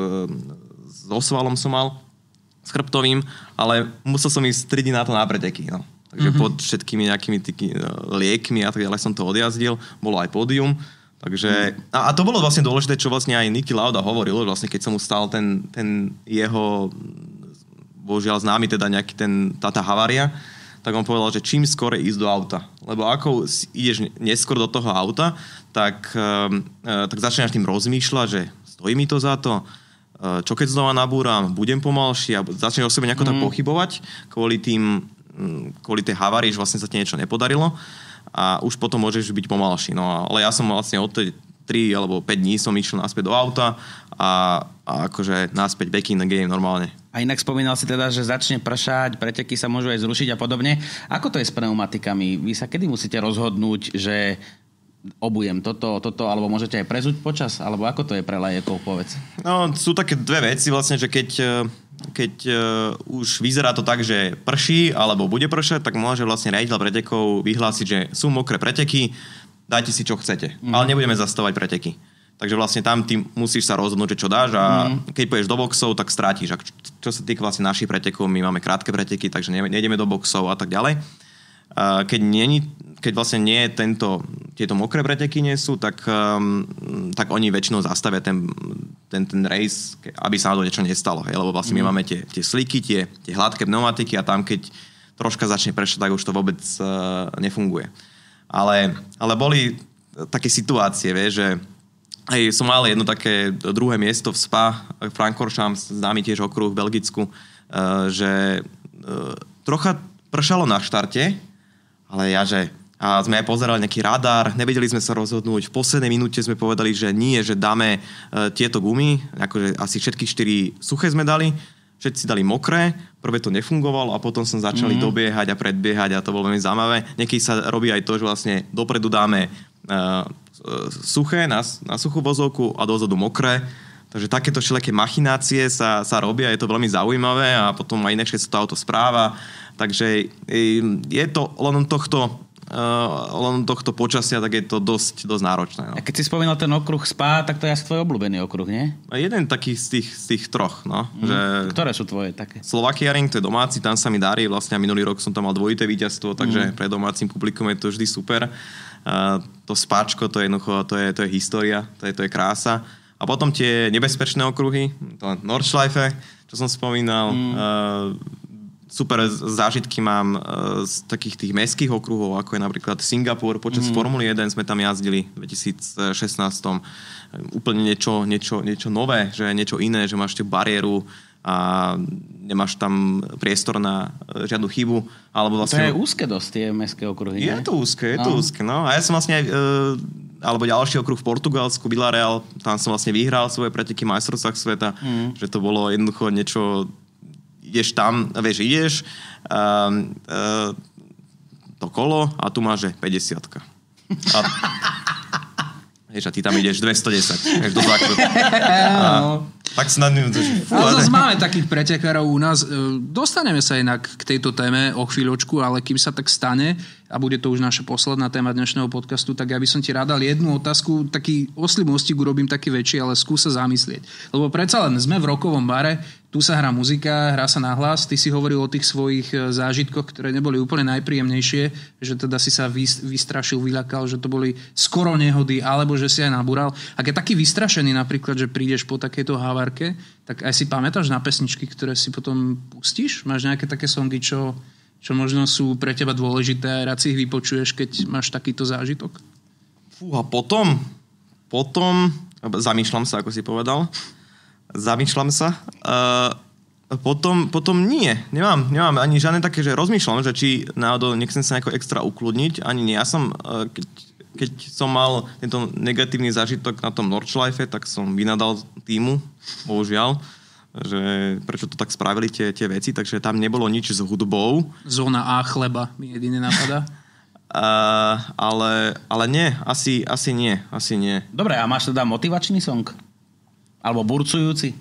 osvalom som mal, s chrbtovým, ale musel som ísť 3 dní na to na preteky, no. Takže pod všetkými nejakými liekmi a tak ďalej som to odjazdil. Bolo aj pódium. Takže, a to bolo vlastne dôležité, čo vlastne aj Niki Lauda hovoril, vlastne keď sa mu stal ten jeho, bohužiaľ známy teda nejaký tá havária, tak on povedal, že čím skôr ísť do auta. Lebo ako ideš neskôr do toho auta, tak začneš tým rozmýšľať, že stojí mi to za to, čo keď znova nabúram, budem pomalší a začneš o sebe nejako tak pochybovať kvôli tej havárii, že vlastne sa ti niečo nepodarilo a už potom môžeš byť pomalší. No ale ja som vlastne od tej 3 alebo 5 dní som išiel naspäť do auta a akože naspäť back in the game normálne. A inak spomínal si teda, že začne pršať, preteky sa môžu aj zrušiť a podobne. Ako to je s pneumatikami? Vy sa kedy musíte rozhodnúť, že obujem toto, alebo môžete aj prezúť počas? Alebo ako to je pre lajekov, povedz? No, sú také dve veci vlastne, že keď už vyzerá to tak, že prší alebo bude pršať, tak môže vlastne riaditeľ pretekov vyhlásiť, že sú mokré preteky, dajte si čo chcete, ale nebudeme zastavovať preteky. Takže vlastne tam ty musíš sa rozhodnúť, čo dáš a keď pôjdeš do boxov, tak strátiš. A čo sa týka vlastne našich pretekov, my máme krátke preteky, takže nejdeme do boxov a tak ďalej. Keď vlastne nie tieto mokré preteky nie sú, tak oni väčšinou zastavia ten race, aby sa na to niečo nestalo. Hej? Lebo vlastne my máme tie sliky, tie hladké pneumatiky a tam, keď troška začne pršať, tak už to vôbec nefunguje. Ale boli také situácie, vieš, že som mal jedno také druhé miesto v Spa, Francorchamps, známy tiež okruh v Belgicku, že trocha pršalo na štarte, ale a sme aj pozerali nejaký radar, nevedeli sme sa rozhodnúť. V poslednej minúte sme povedali, že nie, že dáme tieto gumy, akože asi všetky 4 suché sme dali, všetci dali mokré, prvé to nefungovalo a potom som začali dobiehať a predbiehať a to bolo veľmi zaujímavé. Niekedy sa robí aj to, že vlastne dopredu dáme suché na suchú vozovku a dozadu mokré. Takže takéto všelijaké machinácie sa robia, je to veľmi zaujímavé a potom aj inakšie sa to auto správa. Takže je to len tohto počasia, tak je to dosť náročné. No. A keď si spomínal ten okruh Spa, tak to je asi tvoj obľúbený okruh, nie? Jeden taký z tých troch. No, že ktoré sú tvoje také? Slovakia Ring, to je domáci, tam sa mi darí. Vlastne minulý rok som tam mal dvojité víťazstvo, takže pre domácim publikum je to vždy super. To Spáčko, to je história, to je krása. A potom tie nebezpečné okruhy, to Nordschleife, čo som spomínal, super zážitky mám z takých tých mestských okruhov, ako je napríklad Singapur. Počas Formuly 1 sme tam jazdili v 2016. Úplne niečo nové, že niečo iné, že máš tú bariéru a nemáš tam priestor na žiadnu chybu. Alebo vlastne... To je úzke dosť, tie mestské okruhy. Je to úzke, no. A ja som vlastne aj... alebo ďalší okruh v Portugalsku, Villarreal, tam som vlastne vyhral svoje preteky v majstrovstvách sveta, že to bolo jednoducho niečo... Ideš tam, ideš to kolo a tu máš 50-ka. A ty tam ideš 210. Do základu. Tak sa zase máme takých pretekárov u nás. Dostaneme sa inak k tejto téme o chvíľočku, ale kým sa tak stane, a bude to už naša posledná téma dnešného podcastu, tak ja by som ti rád dal jednu otázku, taký oslý mostík urobím taký väčší, ale skús sa zamyslieť. Lebo predsa len sme v rockovom bare, tu sa hrá muzika, hrá sa nahlas, ty si hovoril o tých svojich zážitkoch, ktoré neboli úplne najpríjemnejšie, že teda si sa vystrašil, vyľakal, že to boli skoro nehody, alebo že si aj nabúral. Ak je taký vystrašený napríklad, že prídeš po takejto havárke, tak aj si pamätáš na pesničky, ktoré si potom pustíš? Máš nejaké také songy, čo možno sú pre teba dôležité a rád si ich vypočuješ, keď máš takýto zážitok? A potom zamýšľam sa, ako si povedal. Potom nie. Nemám ani žiadne také, že rozmýšľam, že či náhodou nechcem sa nejako extra ukludniť. Ani nie. Ja som, keď som mal tento negatívny zážitok na tom Nordschleife, tak som vynadal týmu, bohužiaľ, že prečo to tak spravili tie veci, takže tam nebolo nič s hudbou. Zóna A chleba mi jedine napadá. Ale nie, asi nie. Dobre, a máš teda motivačný song? Alebo burcujúci?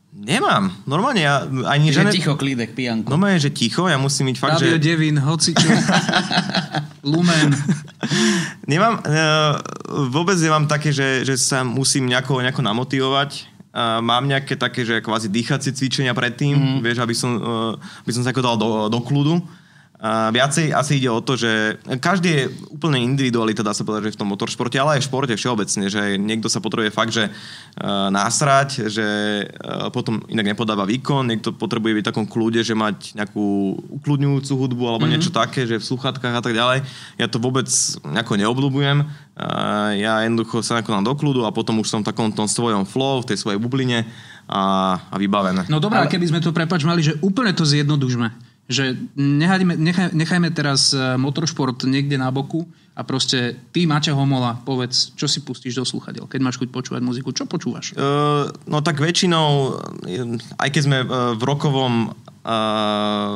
Nemám. Normálne ja ani... Že ticho, klídek, pijanko. Normálne, že ticho, ja musím byť fakt, Radio Devín, hocičo. Lumen. Nemám, vôbec nemám také, že sa musím nejako namotivovať. Mám nejaké také, že kvázi dýchacie cvičenia predtým, vieš, aby som sa ako dal do kľudu. Viacej asi ide o to, že každý je úplne individualita, dá sa povedať, že v tom motoršporte, ale aj v športe všeobecne, že niekto sa potrebuje fakt, že násrať, že potom inak nepodáva výkon, niekto potrebuje byť v takom kľude, že mať nejakú ukludňujúcu hudbu alebo niečo také, že v sluchátkach a tak ďalej. Ja to vôbec nejako neobľúbujem. Ja jednoducho sa dám do kľudu a potom už som v takom tom svojom flow, v tej svojej bubline a vybavené. No dobré, keby sme to mali, že úplne to zjednodušme. Že nechajme teraz motoršport niekde na boku a proste ty, Maťa Homola, povedz, čo si pustíš do slúchadiel, keď máš chuť počúvať muziku. Čo počúvaš? No tak väčšinou, aj keď sme v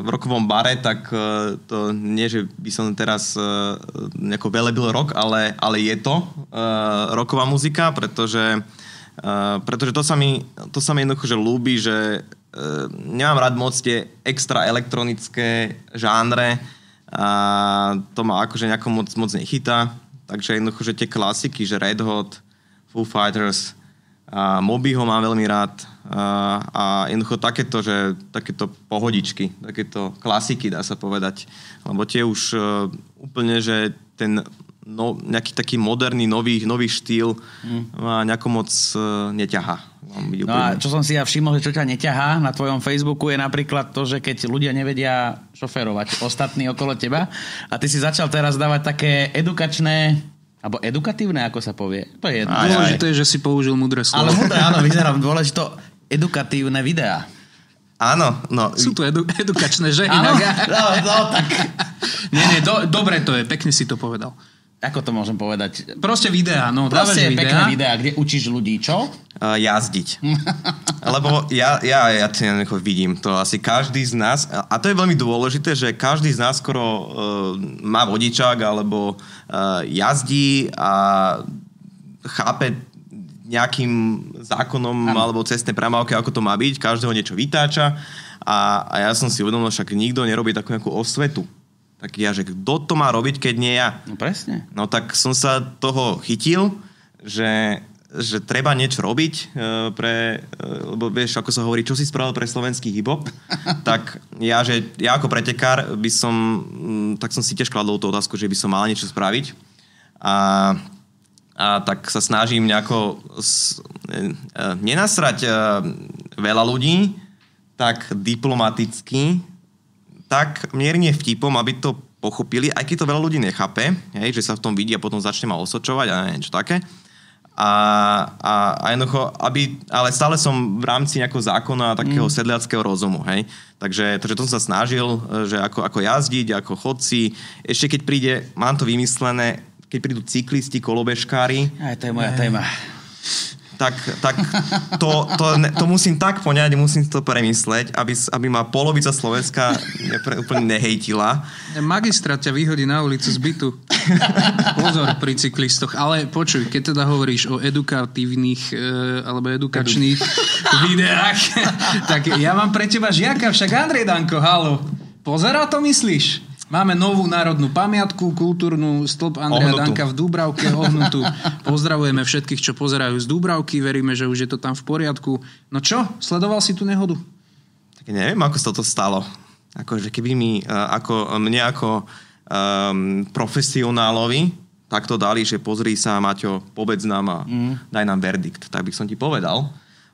rokovom bare, tak to nie, že by som teraz nejako velebil rock, ale je to rocková muzika, pretože to sa mi jednoducho že ľúbi, že nemám rád moc tie extra elektronické žánre a to ma akože nejako moc nechytá. Takže jednoducho, že tie klasiky, že Red Hot, Foo Fighters, a Mobyho mám veľmi rád a jednoducho takéto pohodičky, takéto klasiky, dá sa povedať. Lebo tie už úplne, že ten nejaký taký moderný, nový štýl ma nejako moc neťahá. No a čo som si ja všimol, že čo ťa neťahá na tvojom Facebooku je napríklad to, že keď ľudia nevedia šoférovať ostatní okolo teba a ty si začal teraz dávať také edukačné alebo edukatívne, ako sa povie. To je dôležité, že si použil múdre slovo. Ale múdre, áno, vyzerám dôležité edukatívne videá. Áno, no. Sú to edukačné, že? Áno, no, tak. Nie, dobre to je, pekne si to povedal. Ako to môžem povedať? Proste videá, no. Proste pekné videá, kde učíš ľudí čo? Jazdiť. Lebo ja vidím to asi každý z nás, a to je veľmi dôležité, že každý z nás skoro má vodičák alebo jazdí a chápe nejakým zákonom alebo cestné premávky, ako to má byť, každého niečo vytáča a ja som si uvedomil, však nikto nerobí takú nejakú osvetu. Tak ja, že kto to má robiť, keď nie ja? No presne. No tak som sa toho chytil, že treba niečo robiť, lebo vieš, ako sa hovorí, čo si spravil pre slovenský hip-hop, tak ja ako pretekár tak som si tiež kladol tú otázku, že by som mal niečo spraviť a tak sa snažím nejako nenasrať veľa ľudí, tak diplomaticky, tak mierne vtipom, aby to pochopili, aj keď to veľa ľudí nechápe, že sa v tom vidí a potom začne ma osočovať a niečo také. A jednoducho, ale stále som v rámci nejakého zákona takého sedliackého rozumu, hej. Takže to som sa snažil, že ako jazdiť, ako chodci. Ešte keď mám to vymyslené, keď prídu cyklisti, kolobežkári. Aj to je moja téma. Tak to musím tak poňať, musím to premysleť, aby ma polovica Slovenska úplne nehejtila. Magistrát ťa vyhodí na ulicu z bytu. Pozor pri cyklistoch. Ale počuj, keď teda hovoríš o edukatívnych alebo edukačných videách, tak ja mám pre teba žiaka, však Andrej Danko, halo. Pozera to myslíš? Máme novú národnú pamiatku, kultúrnu stĺp Andreja Danka v Dúbravke, ohnutú. Pozdravujeme všetkých, čo pozerajú z Dúbravky, veríme, že už je to tam v poriadku. No čo, sledoval si tú nehodu? Tak neviem, ako sa to stalo. Akože keby mne ako profesionálovi takto dali, že pozri sa, Maťo, povedz nám a daj nám verdikt, tak by som ti povedal.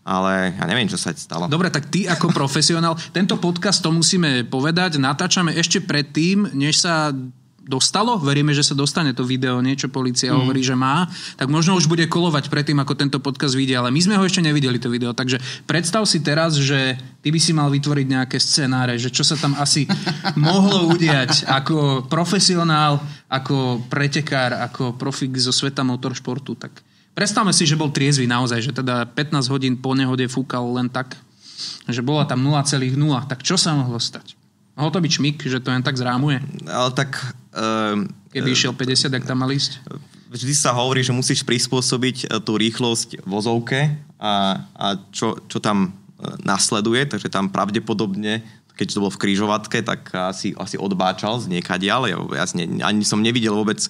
Ale ja neviem, čo sa stalo. Dobre, tak ty ako profesionál, tento podcast, to musíme povedať, natáčame ešte predtým, než sa dostalo, veríme, že sa dostane to video, niečo polícia hovorí, že má, tak možno už bude kolovať predtým, ako tento podcast vyjde, ale my sme ho ešte nevideli, to video, takže predstav si teraz, že ty by si mal vytvoriť nejaké scenáre, že čo sa tam asi mohlo udiať ako profesionál, ako pretekár, ako profik zo sveta motoršportu, tak predstavme si, že bol triezvy naozaj, že teda 15 hodín po nehode fúkal len tak. že bola tam 0,0. Tak čo sa mohlo stať? Mohol to byť šmik, že to jen tak zrámuje? Ale tak... Keby išiel 50, tak tam mal ísť? Vždy sa hovorí, že musíš prispôsobiť tú rýchlosť vozovke a čo tam nasleduje, takže tam pravdepodobne, keď to bol v križovatke, tak asi odbáčal z niekadiaľ. Ja ani som nevidel vôbec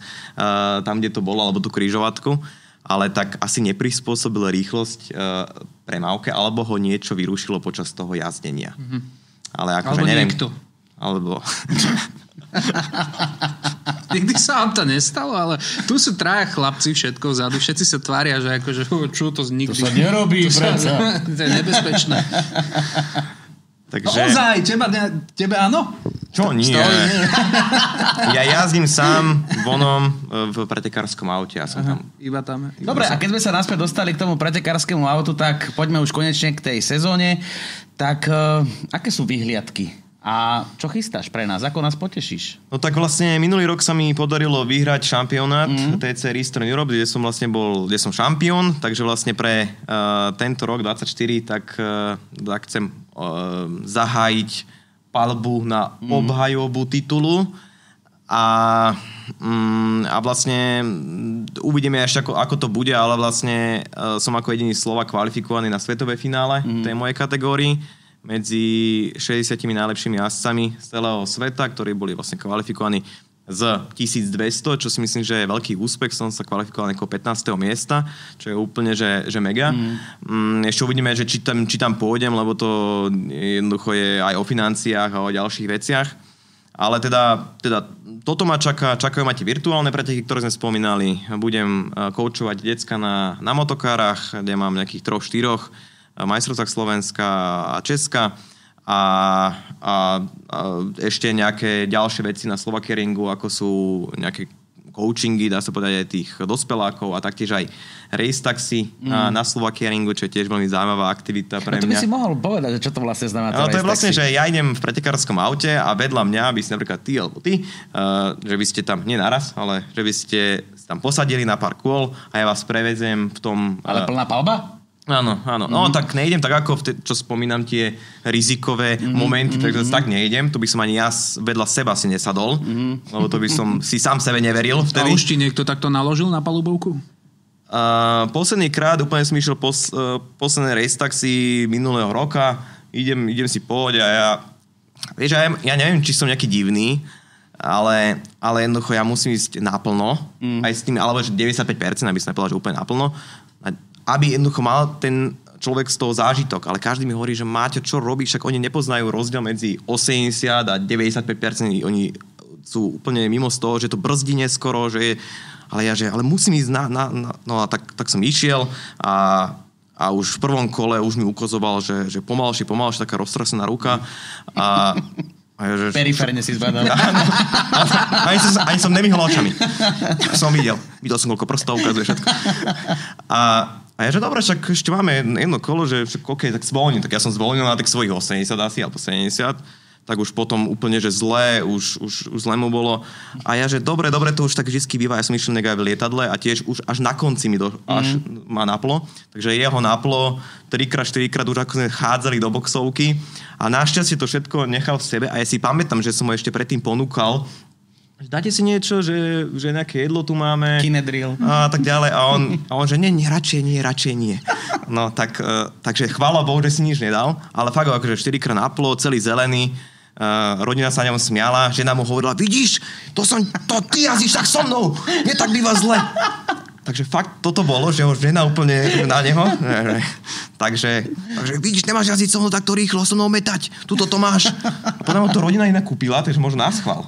tam, kde to bolo, alebo tú križovatku, ale tak asi neprispôsobil rýchlosť premávke, alebo ho niečo vyrušilo počas toho jazdenia. Mm-hmm. Ale akože neviem. Niekto. Alebo... Nikdy sa vám to nestalo, ale tu sú traja chlapci všetko vzadu, všetci sa tvária, že akože čo to nikdy... To sa nerobí, predsa. To je nebezpečné. Takže... No ozaj, tebe áno? Čo? Nie. Ja jazdím sám vonom v pretekárskom aute. Ja som tam. Iba tam. Dobre, a keď sme sa naspäť dostali k tomu pretekárskému autu, tak poďme už konečne k tej sezóne. Tak aké sú vyhliadky? A čo chystáš pre nás? Ako nás potešíš? No tak vlastne minulý rok sa mi podarilo vyhrať šampionát TCR Eastern Europe, kde som šampión, takže vlastne pre tento rok 24 tak chcem zahájiť palbu na obhajobu titulu a vlastne uvidíme ešte ako to bude, ale vlastne som ako jediný Slovák kvalifikovaný na svetové finále tej mojej kategórii medzi 60 najlepšími jazdcami z celého sveta, ktorí boli vlastne kvalifikovaní z 1200, čo si myslím, že je veľký úspech. Som sa kvalifikoval ako 15. miesta, čo je úplne, že mega. Ešte uvidíme, že či tam pôjdem, lebo to jednoducho je aj o financiách a o ďalších veciach. Ale teda toto ma čakajú ma tie virtuálne preteky, ktoré sme spomínali. Budem koučovať decka na motokárach, kde mám nejakých 3-4 majstrovstvách Slovenska a Česka a ešte nejaké ďalšie veci na Slovakieringu, ako sú nejaké coachingy, dá sa povedať aj tých dospelákov a taktiež aj race taxi na Slovakieringu, čo je tiež veľmi zaujímavá aktivita pre mňa. To by si mohol povedať, čo to vlastne znamená. No, to je vlastne, že ja idem v pretekárskom aute a vedľa mňa by si napríklad ty alebo ty, že by ste tam, nie naraz, ale že by ste tam posadili na pár kôl a ja vás prevezem v tom... Ale plná palba? Áno. No tak nejdem tak ako čo spomínam tie rizikové momenty, takže tak nejdem. Tu by som ani ja vedľa seba si nesadol, lebo to by som si sám sebe neveril vtedy. A už ti niekto takto naložil na palubovku? Posledný krát úplne som išiel posledné race taxi minulého roka. Idem si pohoď a ja neviem, či som nejaký divný, ale jednoducho ja musím ísť naplno, aj s tým, alebo že 95%, aby som nepovedal, že úplne naplno, aby jednoducho mal ten človek z toho zážitok. Ale každý mi hovorí, že máte čo robiť, však oni nepoznajú rozdiel medzi 80 a 95%. Oni sú úplne mimo z toho, že to brzdí neskoro, že je... Ale musím ísť no a tak som išiel a už v prvom kole už mi ukazoval, že pomalšie, taká roztrasená ruka a periférne si zbadal. Ani som nemihol očami. Som videl som, koľko prstov ukazuje všetko. A ja, že dobre, však ešte máme jedno kolo, že OK, tak zvolním. Tak ja som zvolnil na tých svojich 80 asi, alebo 70. Tak už potom úplne, že zlé, už zlé mu bolo. A ja, že dobre, to už tak vždycky býva. Ja som išiel nekaj v lietadle a tiež už až na konci mi až ma naplo. Takže jeho naplo 3x-4x už ako sme chádzali do boxovky. A našťastie to všetko nechal v sebe. A ja si pamätám, že som ho ešte predtým ponúkal, dáte si niečo, že nejaké jedlo tu máme. Kinedril. A tak ďalej. A on že nie, radšej nie. No takže chvála Bohu, že si nič nedal. Ale fakt akože 4x naplo, celý zelený. Rodina sa ňom smiala, žena mu hovorila, vidíš, to ty jazdíš tak so mnou. Mne tak býva zle. Takže fakt toto bolo, že ho žena úplne na neho. Takže vidíš, nemáš jazdiť so mnou takto rýchlo, so mnou metať. Tuto to máš. A potom to rodina inak kúpila, takže možno nás chval.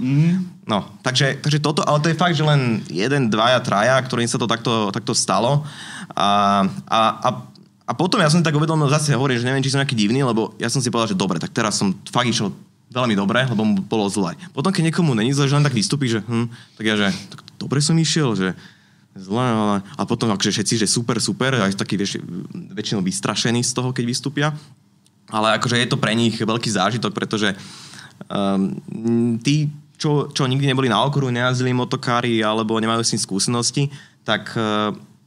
No, takže toto, ale to je fakt, že len 1, 2, 3, ktorým sa to takto stalo. A potom ja som tak uvedomil, zase hovorím, že neviem, či som nejaký divný, lebo ja som si povedal, že dobre, tak teraz som fakt išiel veľmi dobre, lebo mu bolo zle. Potom, keď niekomu není zle, že len tak vystúpi, že tak ja, že tak dobre som išiel, že zle, ale... A potom akože všetci, že super, aj taký väčšinou vystrašení z toho, keď vystúpia. Ale akože je to pre nich veľký zážitok, pretože tí, čo nikdy neboli na okruhu, nejazdili motokári alebo nemajú s tým skúsenosti, tak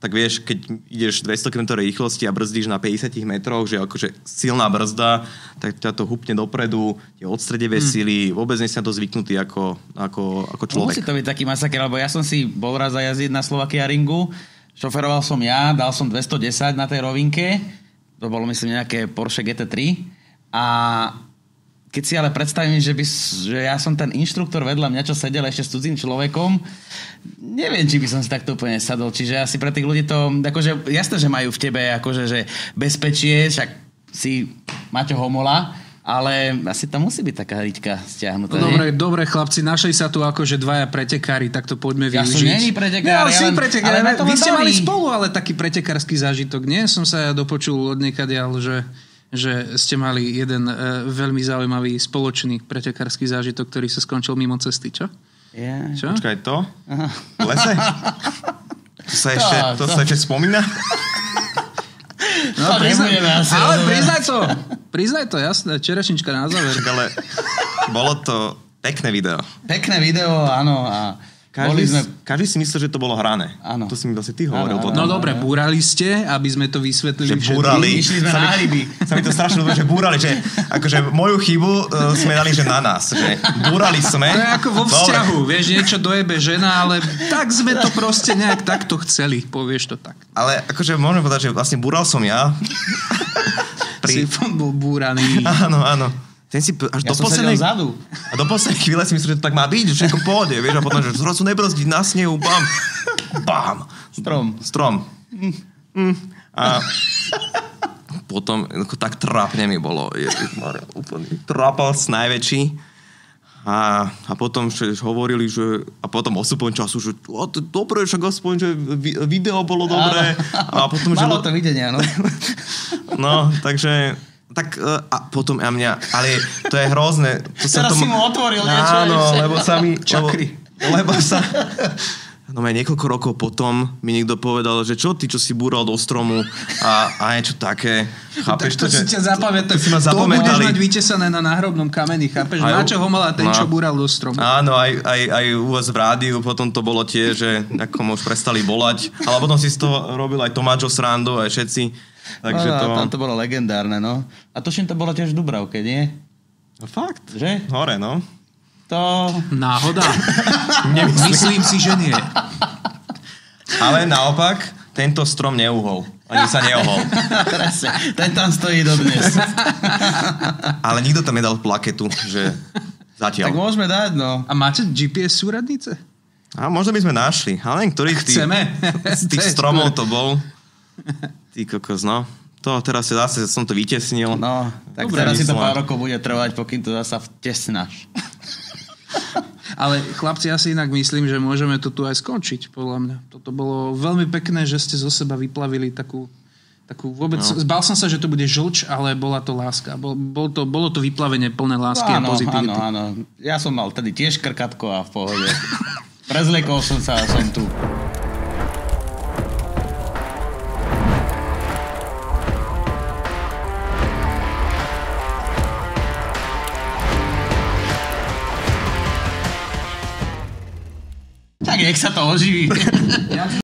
tak vieš, keď ideš 200 km rýchlosti a brzdíš na 50 metroch, že akože silná brzda, tak ťa to hupne dopredu, tie odstredivé síly, vôbec nie si na to zvyknutý ako človek. Musí to byť taký masaker, lebo ja som si bol raz zajazdiť na Slovakia Ringu, šoferoval som ja, dal som 210 na tej rovinke, to bolo myslím nejaké Porsche GT3 a keď si ale predstavím, že ja som ten inštruktor vedľa mňa, čo sedel ešte s cudzým človekom, neviem, či by som si takto úplne sadol. Čiže asi pre tých ľudí to, akože jasné, že majú v tebe akože, že bezpečie, však si Maťo Homola, ale asi tam musí byť taká riťka stiahnutá. No, dobre, chlapci, našli sa tu akože dvaja pretekári, tak to poďme využiť. Ja som není pretekár. Ja pretekár. Vy ste mali spolu, ale taký pretekársky zážitok. Nie som sa dopočul od niekadiaľ, že ste mali jeden veľmi zaujímavý spoločný pretekársky zážitok, ktorý sa skončil mimo cesty, čo? Yeah. Čo? Počkaj, to? V lese? To sa ešte spomína? No, ale priznaj to, jasné, čerešnička na záver. Ale bolo to pekné video. Pekné video, áno. A každý si myslel, že to bolo hrané. Áno. To si mi vlastne ty hovoril potom. No dobre, búrali ste, aby sme to vysvetlili. Že búrali. Išli sme na hryby. Sa mi to strašne ľúbi, že búrali. Že akože moju chybu sme dali, že na nás. Že búrali sme. To je ako vo vzťahu. Vieš, niečo dojebe žena, ale tak sme to proste nejak takto chceli. Povieš to tak. Ale akože môžeme povedať, že vlastne búral som ja. Si bol búraný. Áno. Ten si až ja som sedel vzadu. A do poslednej chvíle si myslel, že to tak má byť, že všetko pôjde, vieš, a potom, že zrazu nebrzdiť na snehu, bam. Strom. A potom tak trápne mi bolo. Úplne trápalc najväčší. A potom hovorili, že a potom osúpom času, že to je dobré, však aspoň, že video bolo dobré. A potom, malo to videnia, no. No, takže tak a potom a mňa, ale to je hrozné. Teraz si mu otvoril niečo. Áno, lebo sa mi... Čakry. Lebo sa... No niekoľko rokov potom mi niekto povedal, že čo ty, čo si búral do stromu a niečo také. Chápeš to? Si ťa zapamätal. To budeš mať vytesané na náhrobnom kameni, chápeš? Maťo Homola, ten, čo búral do stromu. Áno, aj u vás v rádiu potom to bolo tie, že ako už prestali volať. Ale potom si z toho robil aj Tomáčo srandu, aj všetci. Takže tam to bolo legendárne, no. A tuším, to bolo tiež v Dubravke, nie? No fakt. Že? Hore, no. To... Náhoda? Myslím si, že nie. Ale naopak, tento strom neuhol. Ani sa neohol. Ten tam stojí dodnes. Ale nikto tam nedal plaketu, že zatiaľ. Tak môžeme dať, no. A máte GPS súradnice? A možno by sme našli. Ale ktorý z tých stromov to bol. Ty kokos, no. To teraz zase som to vytesnil. No, tak dobre, teraz si to pár rokov bude trvať, pokým to zasa vtesnáš. Ale chlapci, ja si inak myslím, že môžeme to tu aj skončiť, podľa mňa. Toto bolo veľmi pekné, že ste zo seba vyplavili takú vôbec... No. Zbal som sa, že to bude žlč, ale bola to láska. Bolo to vyplavenie plné lásky a pozitivity. Áno. Ja som mal tedy tiež krkatko a v pohode. Prezliekol som sa a som tu. Tak nech sa to oživí.